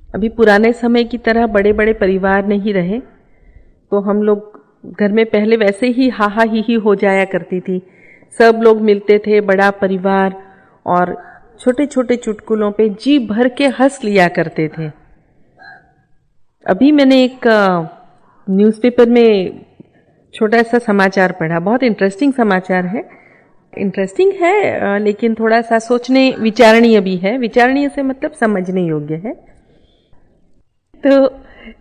अभी पुराने समय की तरह बड़े बड़े परिवार नहीं रहे, तो हम लोग घर में पहले वैसे ही हाहा ही हो जाया करती थी। सब लोग मिलते थे, बड़ा परिवार, और छोटे छोटे चुटकुलों पे जी भर के हंस लिया करते थे। अभी मैंने एक न्यूज़पेपर में छोटा सा समाचार पढ़ा, बहुत इंटरेस्टिंग समाचार है। इंटरेस्टिंग है लेकिन थोड़ा सा सोचने विचारणीय भी है। विचारणीय से मतलब समझने योग्य है। तो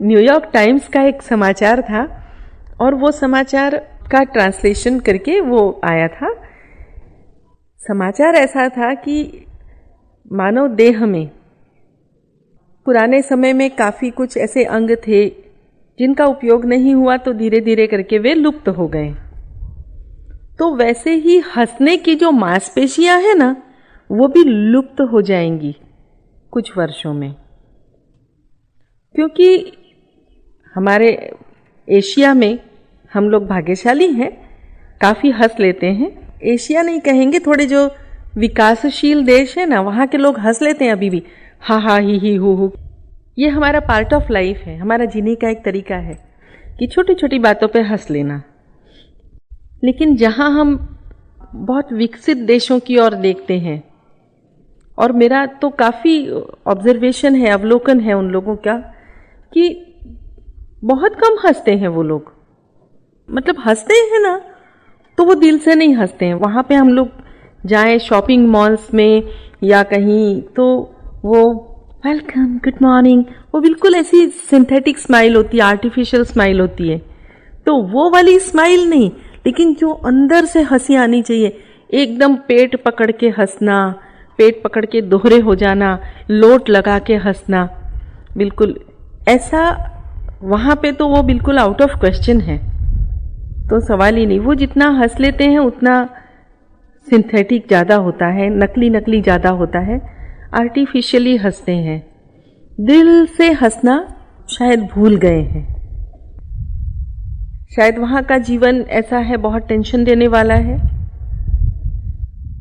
न्यूयॉर्क टाइम्स का एक समाचार था और वो समाचार का ट्रांसलेशन करके वो आया था। समाचार ऐसा था कि मानव देह में पुराने समय में काफ़ी कुछ ऐसे अंग थे जिनका उपयोग नहीं हुआ, तो धीरे धीरे करके वे लुप्त हो गए। तो वैसे ही हंसने की जो मांसपेशियां हैं ना, वो भी लुप्त हो जाएंगी कुछ वर्षों में, क्योंकि हमारे एशिया में हम लोग भाग्यशाली हैं, काफ़ी हंस लेते हैं। एशिया नहीं कहेंगे, थोड़े जो विकासशील देश है ना, वहाँ के लोग हंस लेते हैं अभी भी, हा हा ही हु। ये हमारा पार्ट ऑफ लाइफ है, हमारा जीने का एक तरीका है कि छोटी छोटी बातों पे हंस लेना। लेकिन जहाँ हम बहुत विकसित देशों की ओर देखते हैं, और मेरा तो काफ़ी ऑब्जर्वेशन है, अवलोकन है उन लोगों का, कि बहुत कम हंसते हैं वो लोग। मतलब हंसते हैं ना, तो वो दिल से नहीं हंसते हैं। वहाँ पे हम लोग जाएं शॉपिंग मॉल्स में या कहीं, तो वो वेलकम, गुड मॉर्निंग, वो बिल्कुल ऐसी सिंथेटिक स्माइल होती है, आर्टिफिशियल स्माइल होती है। तो वो वाली स्माइल नहीं, लेकिन जो अंदर से हंसी आनी चाहिए, एकदम पेट पकड़ के हंसना, पेट पकड़ के दोहरे हो जाना, लोट लगा के हंसना, बिल्कुल ऐसा वहाँ पे तो वो बिल्कुल आउट ऑफ क्वेश्चन है। तो सवाल ही नहीं। वो जितना हंस लेते हैं उतना सिंथेटिक ज़्यादा होता है, नकली नकली ज़्यादा होता है, आर्टिफिशियली हंसते हैं। दिल से हंसना शायद भूल गए हैं। शायद वहाँ का जीवन ऐसा है, बहुत टेंशन देने वाला है।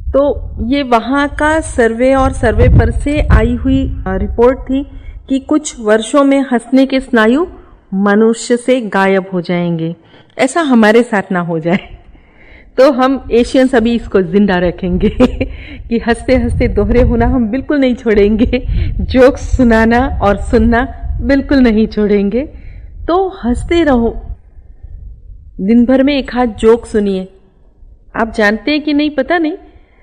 तो ये वहाँ का सर्वे और सर्वे पर से आई हुई रिपोर्ट थी कि कुछ वर्षों में हंसने के स्नायु मनुष्य से गायब हो जाएंगे। ऐसा हमारे साथ ना हो जाए, तो हम एशियंस अभी इसको जिंदा रखेंगे कि हंसते हंसते दोहरे होना हम बिल्कुल नहीं छोड़ेंगे, जोक्स सुनाना और सुनना बिल्कुल नहीं छोड़ेंगे। तो हंसते रहो, दिन भर में एक हाथ जोक सुनिए। आप जानते हैं कि नहीं पता नहीं,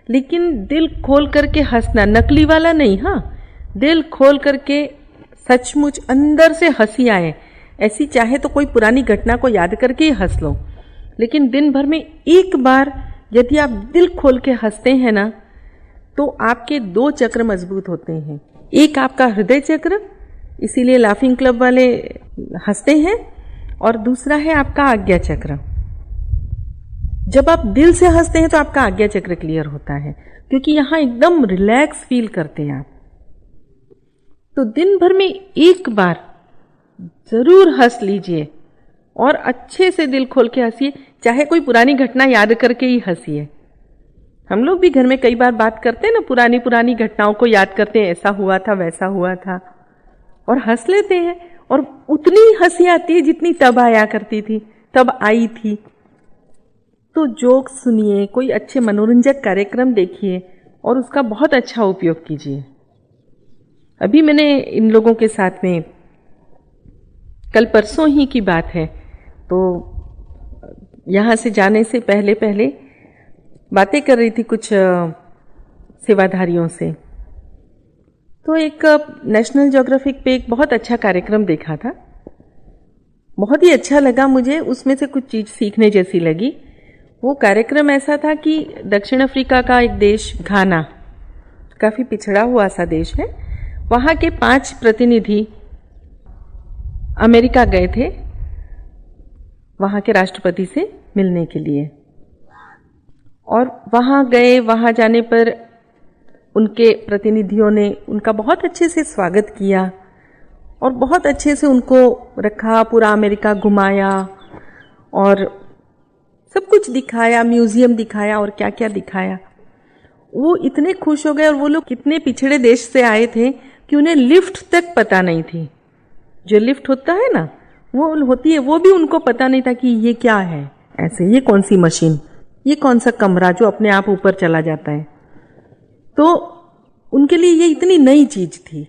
लेकिन दिल खोल करके हंसना, नकली वाला नहीं, हाँ, दिल खोल करके सचमुच अंदर से हंसी आए ऐसी, चाहे तो कोई पुरानी घटना को याद करके ही हंस लो, लेकिन दिन भर में एक बार यदि आप दिल खोल के हंसते हैं ना, तो आपके दो चक्र मजबूत होते हैं। एक आपका हृदय चक्र, इसीलिए लाफिंग क्लब वाले हंसते हैं, और दूसरा है आपका आज्ञा चक्र। जब आप दिल से हंसते हैं तो आपका आज्ञा चक्र क्लियर होता है, क्योंकि यहां एकदम रिलैक्स फील करते हैं आप। तो दिन भर में एक बार जरूर हंस लीजिए, और अच्छे से दिल खोल के हंसिए, चाहे कोई पुरानी घटना याद करके ही हंसिए। हम लोग भी घर में कई बार बात करते हैं ना, पुरानी पुरानी घटनाओं को याद करते हैं, ऐसा हुआ था वैसा हुआ था, और हंस लेते हैं। और उतनी हंसी आती है जितनी तब आया करती थी, तब आई थी। तो जोक सुनिए, कोई अच्छे मनोरंजक कार्यक्रम देखिए और उसका बहुत अच्छा उपयोग कीजिए। अभी मैंने इन लोगों के साथ में, कल परसों ही की बात है, तो यहाँ से जाने से पहले पहले बातें कर रही थी कुछ सेवाधारियों से। तो एक नेशनल ज्योग्राफिक पे एक बहुत अच्छा कार्यक्रम देखा था, बहुत ही अच्छा लगा मुझे, उसमें से कुछ चीज़ सीखने जैसी लगी। वो कार्यक्रम ऐसा था कि दक्षिण अफ्रीका का एक देश घाना, काफ़ी पिछड़ा हुआ सा देश है, वहाँ के 5 प्रतिनिधि अमेरिका गए थे वहाँ के राष्ट्रपति से मिलने के लिए। और वहाँ गए, वहाँ जाने पर उनके प्रतिनिधियों ने उनका बहुत अच्छे से स्वागत किया और बहुत अच्छे से उनको रखा, पूरा अमेरिका घुमाया और सब कुछ दिखाया, म्यूजियम दिखाया और क्या क्या दिखाया। वो इतने खुश हो गए, और वो लोग कितने पिछड़े देश से आए थे, कि उन्हें लिफ्ट तक पता नहीं थी। जो लिफ्ट होता है ना, वो होती है, वो भी उनको पता नहीं था कि ये क्या है, ऐसे ये कौन सी मशीन, ये कौन सा कमरा जो अपने आप ऊपर चला जाता है। तो उनके लिए ये इतनी नई चीज थी।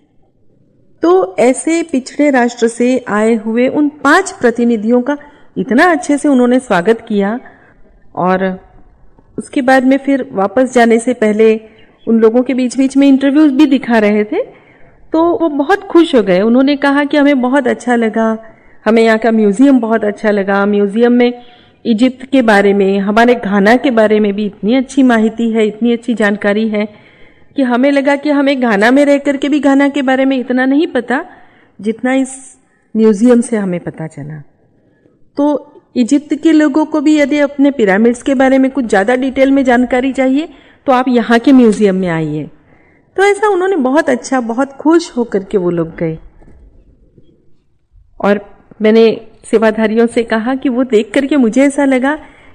तो ऐसे पिछड़े राष्ट्र से आए हुए उन 5 प्रतिनिधियों का इतना अच्छे से उन्होंने स्वागत किया। और उसके बाद में फिर वापस जाने से पहले उन लोगों के बीच बीच में इंटरव्यूज भी दिखा रहे थे। तो वो बहुत खुश हो गए। उन्होंने कहा कि हमें बहुत अच्छा लगा, हमें यहाँ का म्यूजियम बहुत अच्छा लगा। म्यूजियम में इजिप्ट के बारे में, हमारे घाना के बारे में भी इतनी अच्छी माहिती है, इतनी अच्छी जानकारी है कि हमें लगा कि हमें घाना में रह करके भी घाना के बारे में इतना नहीं पता जितना इस म्यूजियम से हमें पता चला। तो इजिप्ट के लोगों को भी यदि अपने पिरामिड्स के बारे में कुछ ज़्यादा डिटेल में जानकारी चाहिए तो आप यहाँ के म्यूजियम में आइए। तो ऐसा उन्होंने बहुत अच्छा, बहुत खुश होकर के वो लोग गए। और मैंने सेवाधारियों से कहा कि वो देख करके मुझे ऐसा लगा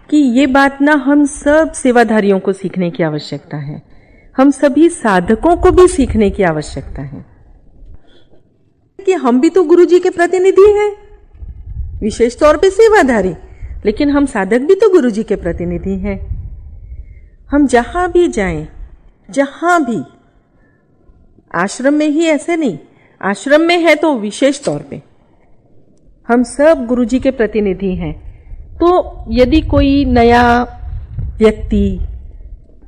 कि ये बात ना हम सब सेवाधारियों को सीखने की आवश्यकता है, हम सभी साधकों को भी सीखने की आवश्यकता है कि हम भी तो गुरु जी के प्रतिनिधि हैं, विशेष तौर पे सेवाधारी, लेकिन हम साधक भी तो गुरु जी के प्रतिनिधि हैं। हम जहां भी जाएं, जहां भी, आश्रम में ही ऐसे नहीं, आश्रम में है तो विशेष तौर पे हम सब गुरु जी के प्रतिनिधि हैं। तो यदि कोई नया व्यक्ति,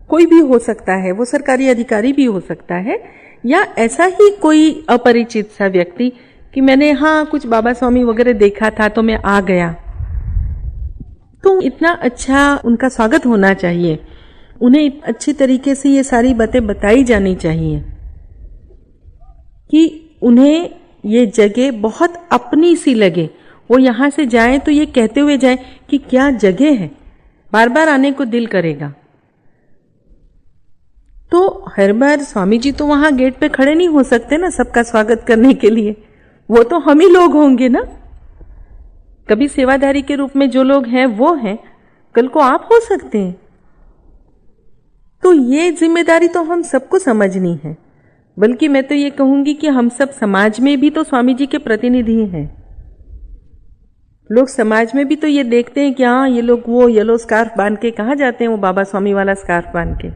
कोई भी हो सकता है, वो सरकारी अधिकारी भी हो सकता है, या ऐसा ही कोई अपरिचित सा व्यक्ति कि मैंने हाँ कुछ बाबा स्वामी वगैरह देखा था तो मैं आ गया, तो इतना अच्छा उनका स्वागत होना चाहिए। उन्हें अच्छी तरीके से ये सारी बातें बताई जानी चाहिए कि उन्हें ये जगह बहुत अपनी सी लगे। वो यहाँ से जाए तो ये कहते हुए जाए कि क्या जगह है, बार बार आने को दिल करेगा। तो हर बार स्वामी जी तो वहां गेट पे खड़े नहीं हो सकते ना सबका स्वागत करने के लिए, वो तो हम ही लोग होंगे ना। कभी सेवाधारी के रूप में जो लोग हैं वो हैं, कल को आप हो सकते हैं। तो ये जिम्मेदारी तो हम सबको समझनी है। बल्कि मैं तो ये कहूंगी कि हम सब समाज में भी तो स्वामी जी के प्रतिनिधि हैं। लोग समाज में भी तो ये देखते हैं कि हाँ ये लोग वो येलो स्कार्फ बांध के कहाँ जाते हैं, वो बाबा स्वामी वाला स्कार्फ बांध के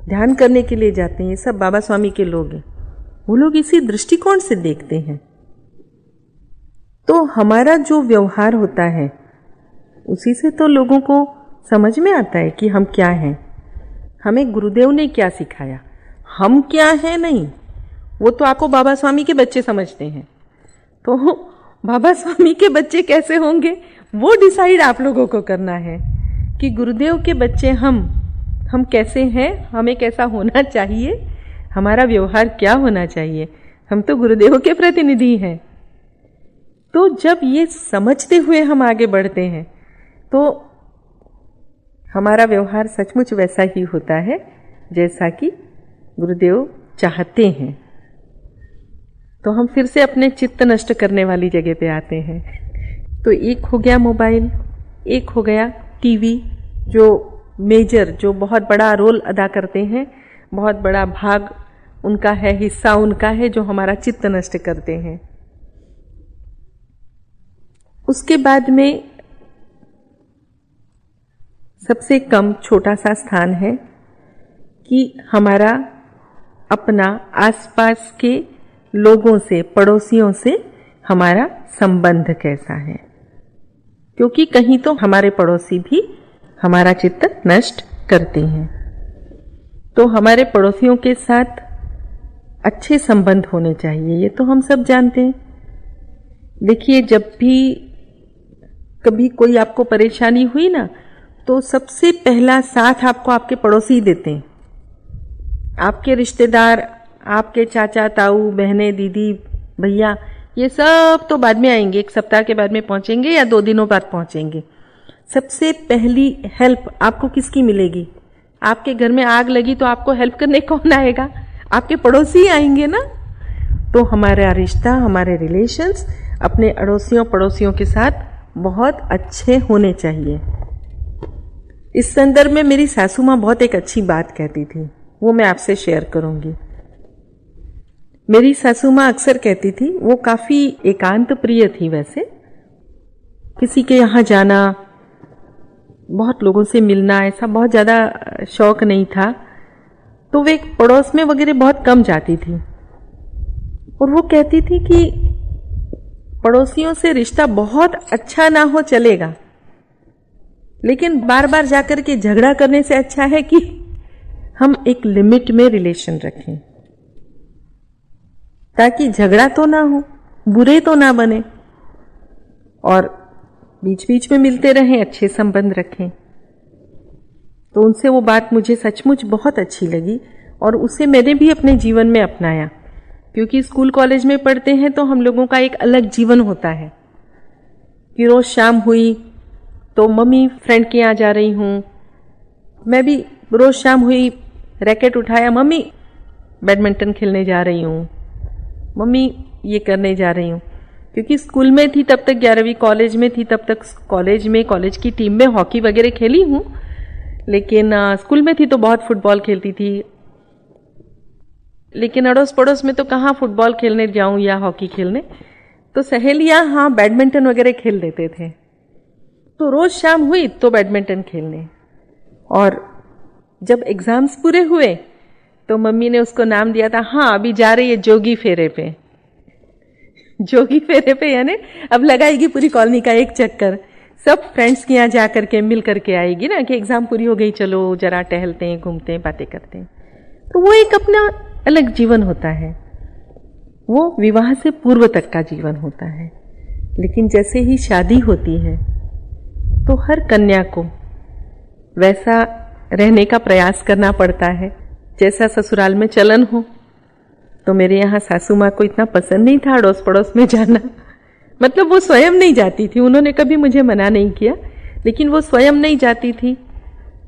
ध्यान करने के लिए जाते हैं, ये सब बाबा स्वामी के लोग हैं। वो लोग इसी दृष्टिकोण से देखते हैं। तो हमारा जो व्यवहार होता है उसी से तो लोगों को समझ में आता है कि हम क्या हैं, हमें गुरुदेव ने क्या सिखाया, हम क्या हैं। नहीं, वो तो आपको बाबा स्वामी के बच्चे समझते हैं। तो बाबा स्वामी के बच्चे कैसे होंगे वो डिसाइड आप लोगों को करना है कि गुरुदेव के बच्चे हम कैसे हैं, हमें कैसा होना चाहिए, हमारा व्यवहार क्या होना चाहिए। हम तो गुरुदेव के प्रतिनिधि हैं। तो जब ये समझते हुए हम आगे बढ़ते हैं तो हमारा व्यवहार सचमुच वैसा ही होता है जैसा कि गुरुदेव चाहते हैं। तो हम फिर से अपने चित्त नष्ट करने वाली जगह पे आते हैं। तो एक हो गया मोबाइल, एक हो गया टीवी, जो मेजर, जो बहुत बड़ा रोल अदा करते हैं, बहुत बड़ा भाग उनका है, हिस्सा उनका है, जो हमारा चित्त नष्ट करते हैं। उसके बाद में सबसे कम छोटा सा स्थान है कि हमारा अपना आसपास के लोगों से, पड़ोसियों से हमारा संबंध कैसा है, क्योंकि कहीं तो हमारे पड़ोसी भी हमारा चित्त नष्ट करते हैं। तो हमारे पड़ोसियों के साथ अच्छे संबंध होने चाहिए, ये तो हम सब जानते हैं। देखिए, जब भी कभी कोई आपको परेशानी हुई ना, तो सबसे पहला साथ आपको आपके पड़ोसी देते हैं। आपके रिश्तेदार, आपके चाचा, ताऊ, बहनें, दीदी, भैया, ये सब तो बाद में आएंगे, 1 सप्ताह के बाद में पहुंचेंगे या 2 दिनों बाद पहुंचेंगे। सबसे पहली हेल्प आपको किसकी मिलेगी? आपके घर में आग लगी तो आपको हेल्प करने कौन आएगा? आपके पड़ोसी आएंगे ना। तो हमारा रिश्ता, हमारे रिलेशंस अपने अड़ोसियों पड़ोसियों के साथ बहुत अच्छे होने चाहिए। इस संदर्भ में मेरी सासू माँ बहुत एक अच्छी बात कहती थी, वो मैं आपसे शेयर करूंगी। मेरी सासू माँ अक्सर कहती थी, वो काफी एकांत प्रिय थी वैसे, किसी के यहाँ जाना, बहुत लोगों से मिलना, ऐसा बहुत ज्यादा शौक नहीं था। तो वे पड़ोस में वगैरह बहुत कम जाती थी और वो कहती थी कि पड़ोसियों से रिश्ता बहुत अच्छा ना हो चलेगा, लेकिन बार बार जाकर के झगड़ा करने से अच्छा है कि हम एक लिमिट में रिलेशन रखें, ताकि झगड़ा तो ना हो, बुरे तो ना बने, और बीच बीच में मिलते रहें, अच्छे संबंध रखें। तो उनसे वो बात मुझे सचमुच बहुत अच्छी लगी और उसे मैंने भी अपने जीवन में अपनाया, क्योंकि स्कूल कॉलेज में पढ़ते हैं तो हम लोगों का एक अलग जीवन होता है कि रोज शाम हुई तो मम्मी फ्रेंड के यहाँ जा रही हूँ, मैं भी रोज शाम हुई रैकेट उठाया, मम्मी बैडमिंटन खेलने जा रही हूँ, मम्मी ये करने जा रही हूँ। क्योंकि स्कूल में थी तब तक 11वीं, कॉलेज में थी तब तक कॉलेज की टीम में हॉकी वगैरह खेली हूँ, लेकिन स्कूल में थी तो बहुत फुटबॉल खेलती थी। लेकिन अड़ोस पड़ोस में तो कहाँ फुटबॉल खेलने जाऊं या हॉकी खेलने, तो सहेलियां हाँ बैडमिंटन वगैरह खेल देते थे। तो रोज शाम हुई तो बैडमिंटन खेलने, और जब एग्जाम्स पूरे हुए तो मम्मी ने उसको नाम दिया था, हाँ अभी जा रही है जोगी फेरे पे। जोगी फेरे पे यानी अब लगाएगी पूरी कॉलोनी का एक चक्कर, सब फ्रेंड्स के यहाँ जा करके मिल करके आएगी ना, कि एग्जाम पूरी हो गई, चलो जरा टहलते हैं, घूमते हैं, बातें करते हैं। तो वो एक अपना अलग जीवन होता है, वो विवाह से पूर्व तक का जीवन होता है। लेकिन जैसे ही शादी होती है तो हर कन्या को वैसा रहने का प्रयास करना पड़ता है जैसा ससुराल में चलन हो। तो मेरे यहाँ सासू माँ को इतना पसंद नहीं था अड़ोस पड़ोस में जाना, मतलब वो स्वयं नहीं जाती थी, उन्होंने कभी मुझे मना नहीं किया, लेकिन वो स्वयं नहीं जाती थी।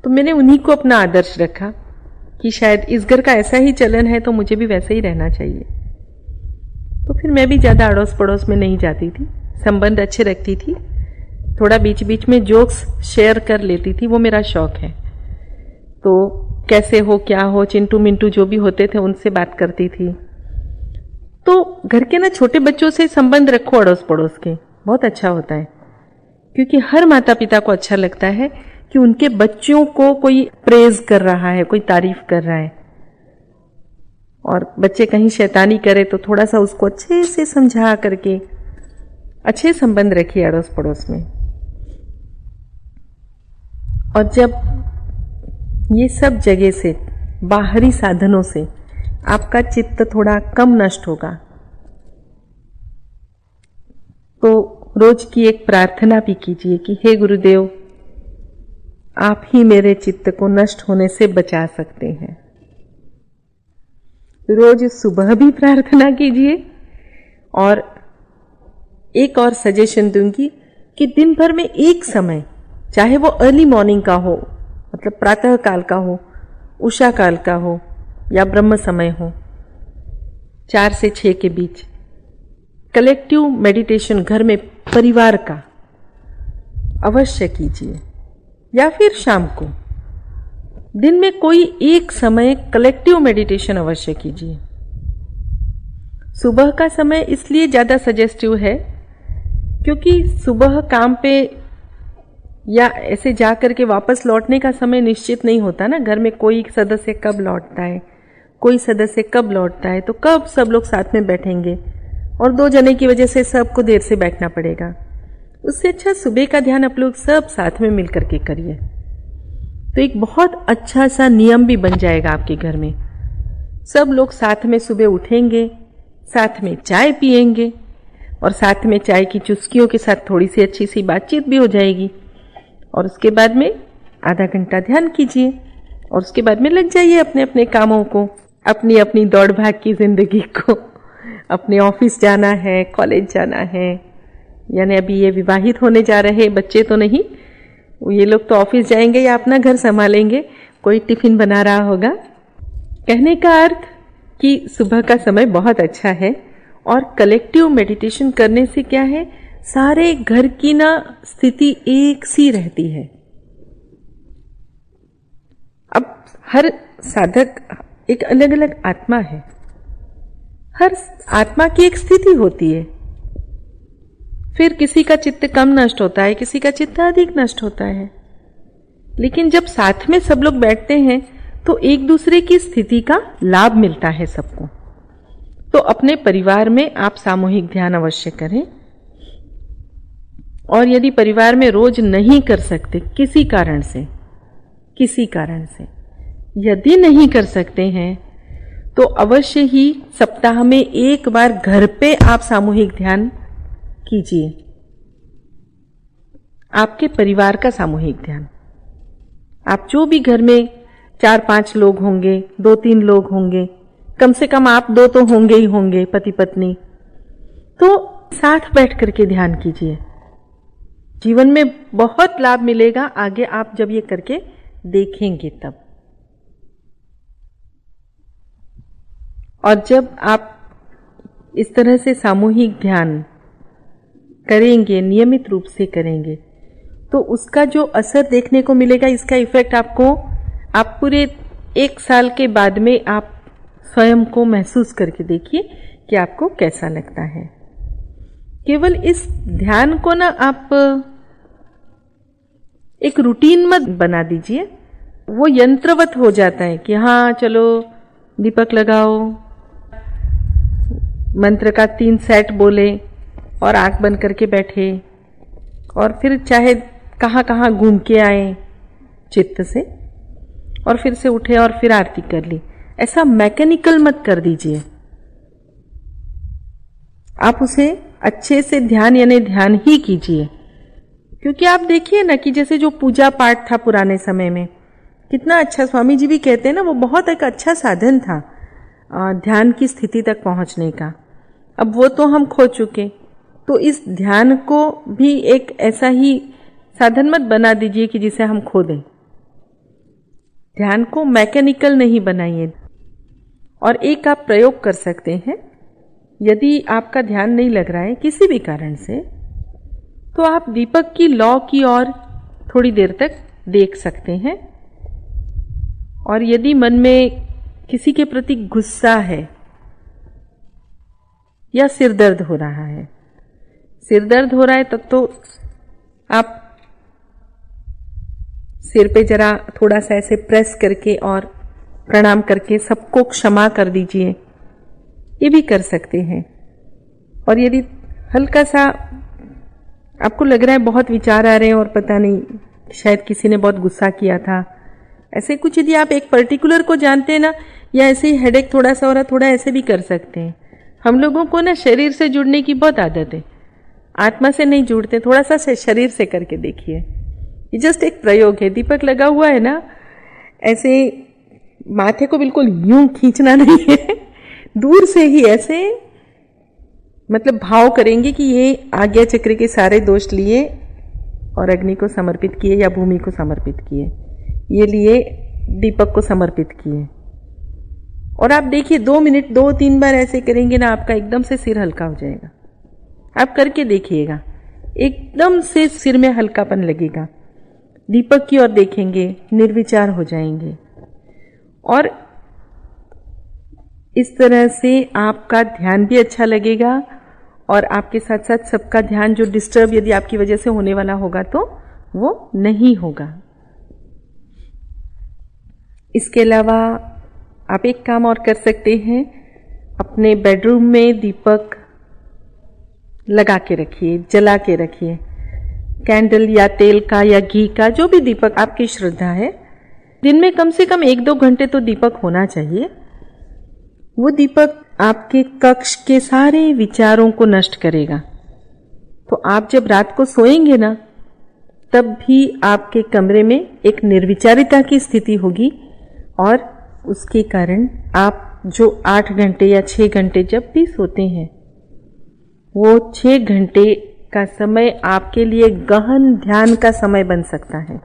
तो मैंने उन्हीं को अपना आदर्श रखा कि शायद इस घर का ऐसा ही चलन है तो मुझे भी वैसे ही रहना चाहिए। तो फिर मैं भी ज़्यादा अड़ोस पड़ोस में नहीं जाती थी, संबंध अच्छे रखती थी, थोड़ा बीच बीच में जोक्स शेयर कर लेती थी, वो मेरा शौक है। तो कैसे हो, क्या हो, चिंटू मिंटू जो भी होते थे उनसे बात करती थी। तो घर के ना छोटे बच्चों से संबंध रखो अड़ोस पड़ोस के, बहुत अच्छा होता है, क्योंकि हर माता पिता को अच्छा लगता है कि उनके बच्चों को कोई प्रेज कर रहा है, कोई तारीफ कर रहा है। और बच्चे कहीं शैतानी करे तो थोड़ा सा उसको अच्छे से समझा करके अच्छे संबंध रखिए अड़ोस पड़ोस में। और जब ये सब जगह से, बाहरी साधनों से आपका चित्त थोड़ा कम नष्ट होगा, तो रोज की एक प्रार्थना भी कीजिए कि हे गुरुदेव, आप ही मेरे चित्त को नष्ट होने से बचा सकते हैं। रोज सुबह भी प्रार्थना कीजिए। और एक और सजेशन दूंगी कि दिन भर में एक समय, चाहे वो अर्ली मॉर्निंग का हो, मतलब प्रातः काल का हो, उषा काल का हो, या ब्रह्म समय हो, 4 से 6 के बीच, कलेक्टिव मेडिटेशन घर में परिवार का अवश्य कीजिए। या फिर शाम को दिन में कोई एक समय कलेक्टिव मेडिटेशन अवश्य कीजिए। सुबह का समय इसलिए ज्यादा सजेस्टिव है क्योंकि सुबह काम पे या ऐसे जा करके वापस लौटने का समय निश्चित नहीं होता ना, घर में कोई सदस्य कब लौटता है, कोई सदस्य कब लौटता है, तो कब सब लोग साथ में बैठेंगे, और 2 जने की वजह से सबको देर से बैठना पड़ेगा। उससे अच्छा सुबह का ध्यान आप लोग सब साथ में मिलकर के करिए, तो एक बहुत अच्छा सा नियम भी बन जाएगा आपके घर में। सब लोग साथ में सुबह उठेंगे, साथ में चाय पिएंगे, और साथ में चाय की चुस्कियों के साथ थोड़ी सी अच्छी सी बातचीत भी हो जाएगी। और उसके बाद में आधा घंटा ध्यान कीजिए, और उसके बाद में लग जाइए अपने अपने कामों को, अपनी अपनी दौड़ भाग की जिंदगी को। अपने ऑफिस जाना है, कॉलेज जाना है, यानी अभी ये विवाहित होने जा रहे बच्चे तो नहीं, ये लोग तो ऑफिस जाएंगे या अपना घर संभालेंगे, कोई टिफिन बना रहा होगा। कहने का अर्थ कि सुबह का समय बहुत अच्छा है, और कलेक्टिव मेडिटेशन करने से क्या है, सारे घर की ना स्थिति एक सी रहती है। अब हर साधक एक अलग अलग आत्मा है, हर आत्मा की एक स्थिति होती है। फिर किसी का चित्त कम नष्ट होता है, किसी का चित्त अधिक नष्ट होता है, लेकिन जब साथ में सब लोग बैठते हैं तो एक दूसरे की स्थिति का लाभ मिलता है सबको। तो अपने परिवार में आप सामूहिक ध्यान अवश्य करें। और यदि परिवार में रोज नहीं कर सकते किसी कारण से यदि नहीं कर सकते हैं तो अवश्य ही सप्ताह में एक बार घर पे आप सामूहिक ध्यान कीजिए, आपके परिवार का सामूहिक ध्यान। आप जो भी घर में 4-5 लोग होंगे, 2-3 लोग होंगे, कम से कम आप 2 तो होंगे ही होंगे, पति पत्नी, तो साथ बैठ करके ध्यान कीजिए। जीवन में बहुत लाभ मिलेगा आगे आप जब ये करके देखेंगे तब। और जब आप इस तरह से सामूहिक ध्यान करेंगे, नियमित रूप से करेंगे, तो उसका जो असर देखने को मिलेगा, इसका इफेक्ट आप पूरे 1 साल के बाद में आप स्वयं को महसूस करके देखिए कि आपको कैसा लगता है। केवल इस ध्यान को ना आप एक रूटीन मत बना दीजिए, वो यंत्रवत हो जाता है कि हाँ चलो दीपक लगाओ, मंत्र का 3 सेट बोले और आंख बंद करके बैठे और फिर चाहे कहाँ कहाँ घूम के आए चित्त से और फिर से उठे और फिर आरती कर ली। ऐसा मैकेनिकल मत कर दीजिए। आप उसे अच्छे से ध्यान यानी ध्यान ही कीजिए। क्योंकि आप देखिए ना कि जैसे जो पूजा पाठ था पुराने समय में, कितना अच्छा, स्वामी जी भी कहते हैं ना, वो बहुत एक अच्छा साधन था ध्यान की स्थिति तक पहुंचने का। अब वो तो हम खो चुके, तो इस ध्यान को भी एक ऐसा ही साधन मत बना दीजिए कि जिसे हम खो दें। ध्यान को मैकेनिकल नहीं बनाइए। और एक आप प्रयोग कर सकते हैं, यदि आपका ध्यान नहीं लग रहा है किसी भी कारण से, तो आप दीपक की लौ की ओर थोड़ी देर तक देख सकते हैं। और यदि मन में किसी के प्रति गुस्सा है या सिर दर्द हो रहा है, तब तो आप सिर पे जरा थोड़ा सा ऐसे प्रेस करके और प्रणाम करके सबको क्षमा कर दीजिए, ये भी कर सकते हैं। और यदि हल्का सा आपको लग रहा है बहुत विचार आ रहे हैं और पता नहीं शायद किसी ने बहुत गुस्सा किया था, ऐसे कुछ यदि आप एक पर्टिकुलर को जानते हैं ना, या ऐसे ही हेडेक थोड़ा सा हो रहा, थोड़ा ऐसे भी कर सकते हैं। हम लोगों को ना शरीर से जुड़ने की बहुत आदत है, आत्मा से नहीं जुड़ते। थोड़ा सा शरीर से करके देखिए, ये जस्ट एक प्रयोग है। दीपक लगा हुआ है ना, ऐसे माथे को बिल्कुल यूं खींचना नहीं है, दूर से ही ऐसे मतलब भाव करेंगे कि ये आज्ञा चक्र के सारे दोष लिए और अग्नि को समर्पित किए या भूमि को समर्पित किए, ये लिए दीपक को समर्पित किए। और आप देखिए 2 मिनट 2-3 बार ऐसे करेंगे ना, आपका एकदम से सिर हल्का हो जाएगा। आप करके देखिएगा, एकदम से सिर में हल्कापन लगेगा। दीपक की ओर देखेंगे, निर्विचार हो जाएंगे। और इस तरह से आपका ध्यान भी अच्छा लगेगा और आपके साथ साथ सबका ध्यान जो डिस्टर्ब यदि आपकी वजह से होने वाला होगा तो वो नहीं होगा। इसके अलावा आप एक काम और कर सकते हैं, अपने बेडरूम में दीपक लगा के रखिए, जला के रखिए। कैंडल या तेल का या घी का, जो भी दीपक आपकी श्रद्धा है। दिन में कम से कम 1-2 घंटे तो दीपक होना चाहिए। वो दीपक आपके कक्ष के सारे विचारों को नष्ट करेगा। तो आप जब रात को सोएंगे ना, तब भी आपके कमरे में एक निर्विचारिता की स्थिति होगी और उसके कारण आप जो 8 घंटे या 6 घंटे जब भी सोते हैं, वो 6 घंटे का समय आपके लिए गहन ध्यान का समय बन सकता है।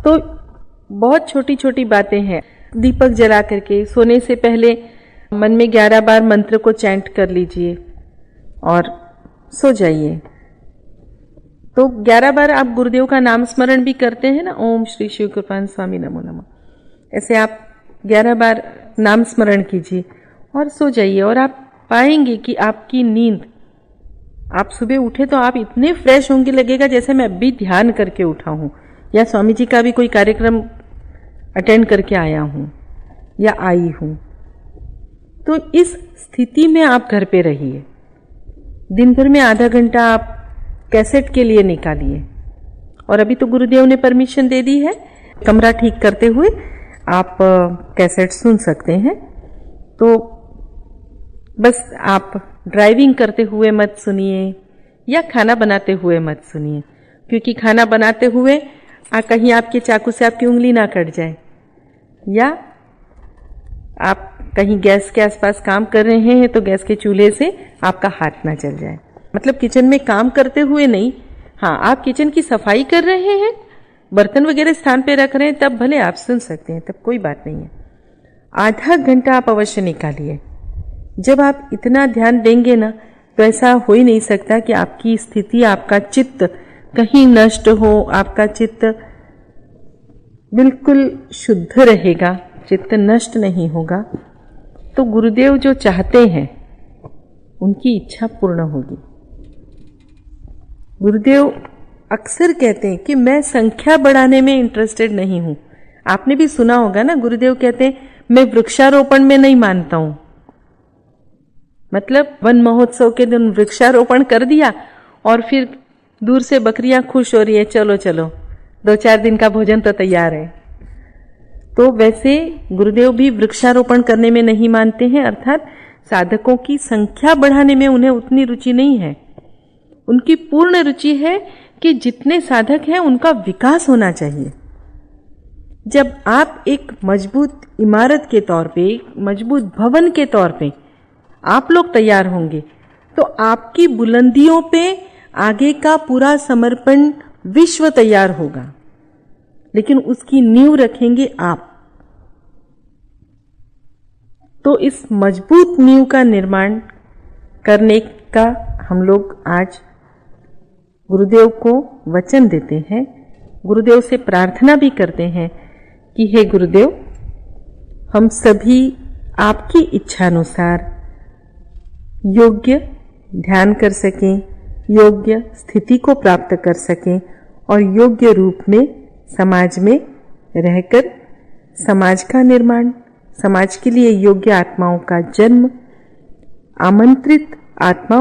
तो बहुत छोटी छोटी बातें हैं। दीपक जला करके सोने से पहले मन में 11 बार मंत्र को चैंट कर लीजिए और सो जाइए। तो 11 बार आप गुरुदेव का नाम स्मरण भी करते हैं ना, ओम श्री शिव कृपान स्वामी नमो नमः। ऐसे आप 11 बार नाम स्मरण कीजिए और सो जाइए। और आप पाएंगे कि आपकी नींद, आप सुबह उठे तो आप इतने फ्रेश होंगे, लगेगा जैसे मैं अभी ध्यान करके उठा हूं या स्वामी जी का भी कोई कार्यक्रम अटेंड करके आया हूं या आई हूं। तो इस स्थिति में आप घर पे रहिए। दिन भर में आधा घंटा आप कैसेट के लिए निकालिए। और अभी तो गुरुदेव ने परमिशन दे दी है, कमरा ठीक करते हुए आप कैसेट सुन सकते हैं। तो बस आप ड्राइविंग करते हुए मत सुनिए या खाना बनाते हुए मत सुनिए, क्योंकि खाना बनाते हुए कहीं आपके चाकू से आपकी उंगली ना कट जाए, या आप कहीं गैस के आसपास काम कर रहे हैं तो गैस के चूल्हे से आपका हाथ ना जल जाए। मतलब किचन में काम करते हुए नहीं, हाँ आप किचन की सफाई कर रहे हैं, बर्तन वगैरह स्थान पे रख रहे हैं, तब भले आप सुन सकते हैं, तब कोई बात नहीं है। आधा घंटा आप अवश्य निकालिए। जब आप इतना ध्यान देंगे ना, तो ऐसा हो ही नहीं सकता कि आपकी स्थिति, आपका चित्त कहीं नष्ट हो। आपका चित्त बिल्कुल शुद्ध रहेगा, चित्त नष्ट नहीं होगा। तो गुरुदेव जो चाहते हैं उनकी इच्छा पूर्ण होगी। गुरुदेव अक्सर कहते हैं कि मैं संख्या बढ़ाने में इंटरेस्टेड नहीं हूं। आपने भी सुना होगा ना, गुरुदेव कहते हैं मैं वृक्षारोपण में नहीं मानता हूं। मतलब वन महोत्सव के दिन वृक्षारोपण कर दिया और फिर दूर से बकरियां खुश हो रही है, चलो चलो 2-4 दिन का भोजन तो तैयार है। तो वैसे गुरुदेव भी वृक्षारोपण करने में नहीं मानते हैं, अर्थात साधकों की संख्या बढ़ाने में उन्हें उतनी रुचि नहीं है। उनकी पूर्ण रुचि है कि जितने साधक हैं उनका विकास होना चाहिए। जब आप एक मजबूत इमारत के तौर पे, एक मजबूत भवन के तौर पे आप लोग तैयार होंगे, तो आपकी बुलंदियों पे आगे का पूरा समर्पण विश्व तैयार होगा, लेकिन उसकी नींव रखेंगे आप। तो इस मजबूत नींव का निर्माण करने का हम लोग आज गुरुदेव को वचन देते हैं, गुरुदेव से प्रार्थना भी करते हैं कि हे गुरुदेव, हम सभी आपकी इच्छानुसार योग्य ध्यान कर सकें, योग्य स्थिति को प्राप्त कर सकें और योग्य रूप में समाज में रहकर समाज का निर्माण, समाज के लिए योग्य आत्माओं का जन्म, आमंत्रित आत्माओं